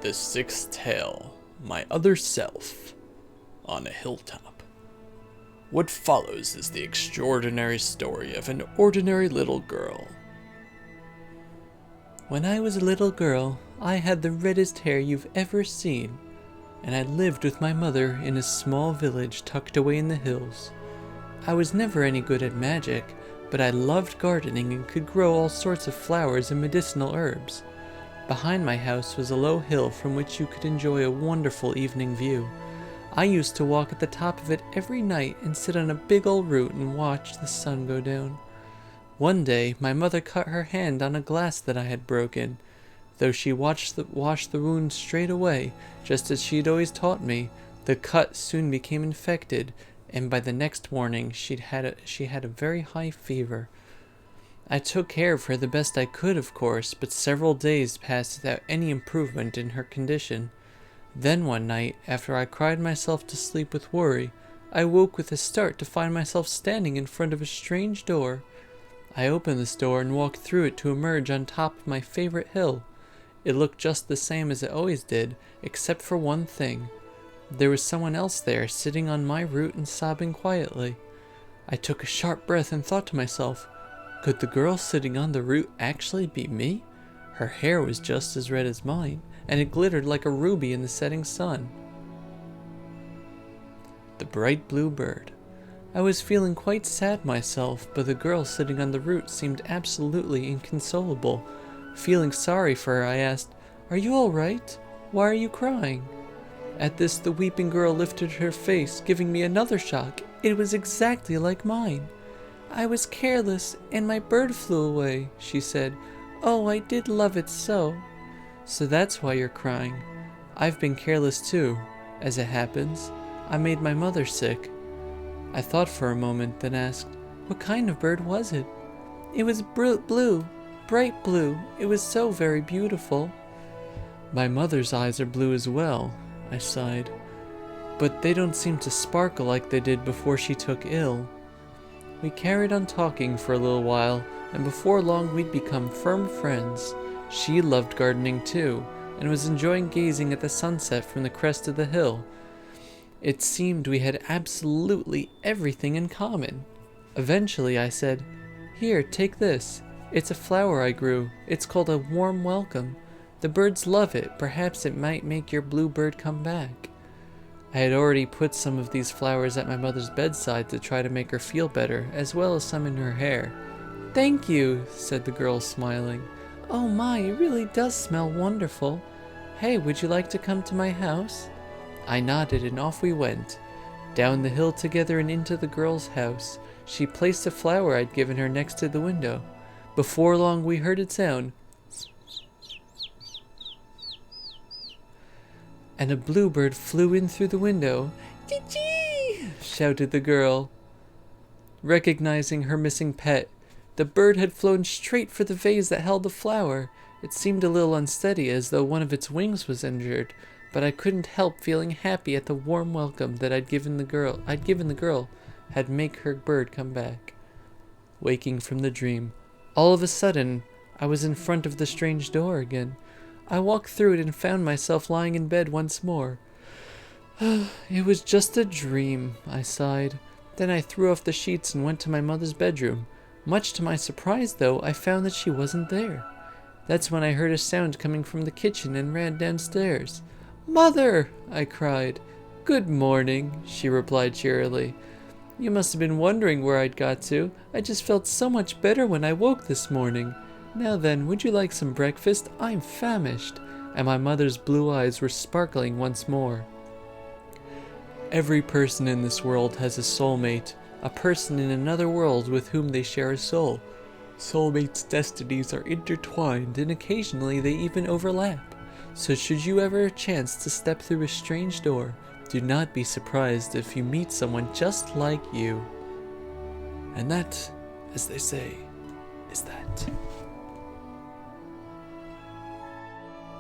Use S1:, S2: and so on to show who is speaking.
S1: The Sixth Tale, My Other Self, on a Hilltop. What follows is the extraordinary story of an ordinary little girl.
S2: When I was a little girl, I had the reddest hair you've ever seen, and I lived with my mother in a small village tucked away in the hills. I was never any good at magic, but I loved gardening and could grow all sorts of flowers and medicinal herbs. Behind my house was a low hill from which you could enjoy a wonderful evening view. I used to walk at the top of it every night and sit on a big old root and watch the sun go down. One day, my mother cut her hand on a glass that I had broken. Though she washed the wound straight away, just as she had always taught me, the cut soon became infected, and by the next morning she had a very high fever. I took care of her the best I could, of course, but several days passed without any improvement in her condition. Then one night, after I cried myself to sleep with worry, I woke with a start to find myself standing in front of a strange door. I opened this door and walked through it to emerge on top of my favorite hill. It looked just the same as it always did, except for one thing. There was someone else there, sitting on my root and sobbing quietly. I took a sharp breath and thought to myself, could the girl sitting on the root actually be me? Her hair was just as red as mine, and it glittered like a ruby in the setting sun. The bright blue bird. I was feeling quite sad myself, but the girl sitting on the root seemed absolutely inconsolable. Feeling sorry for her, I asked, "Are you all right? Why are you crying?" At this, the weeping girl lifted her face, giving me another shock. It was exactly like mine. "I was careless, and my bird flew away," she said. "Oh, I did love it so." "So that's why you're crying. I've been careless too. As it happens, I made my mother sick." I thought for a moment, then asked, "What kind of bird was it?" "It was blue, bright blue. It was so very beautiful." "My mother's eyes are blue as well," I sighed. "But they don't seem to sparkle like they did before she took ill." We carried on talking for a little while, and before long we'd become firm friends. She loved gardening too, and was enjoying gazing at the sunset from the crest of the hill. It seemed we had absolutely everything in common. Eventually I said, "Here, take this. It's a flower I grew. It's called a warm welcome. The birds love it. Perhaps it might make your blue bird come back." I had already put some of these flowers at my mother's bedside to try to make her feel better, as well as some in her hair. "Thank you," said the girl, smiling. "Oh my, it really does smell wonderful. Hey, would you like to come to my house?" I nodded, and off we went. Down the hill together and into the girl's house. She placed a flower I'd given her next to the window. Before long we heard it sound, and a bluebird flew in through the window. "Chee-chee!" shouted the girl. Recognizing her missing pet, the bird had flown straight for the vase that held the flower. It seemed a little unsteady, as though one of its wings was injured, but I couldn't help feeling happy at the warm welcome that I'd given the girl had make her bird come back. Waking from the dream, all of a sudden, I was in front of the strange door again. I walked through it and found myself lying in bed once more. It was just a dream, I sighed. Then I threw off the sheets and went to my mother's bedroom. Much to my surprise, though, I found that she wasn't there. That's when I heard a sound coming from the kitchen and ran downstairs. "Mother!" I cried. "Good morning," she replied cheerily. "You must have been wondering where I'd got to. I just felt so much better when I woke this morning. Now then, would you like some breakfast? I'm famished." And my mother's blue eyes were sparkling once more. Every person in this world has a soulmate, a person in another world with whom they share a soul. Soulmates' destinies are intertwined, and occasionally they even overlap. So should you ever chance to step through a strange door, do not be surprised if you meet someone just like you. And that, as they say, is that.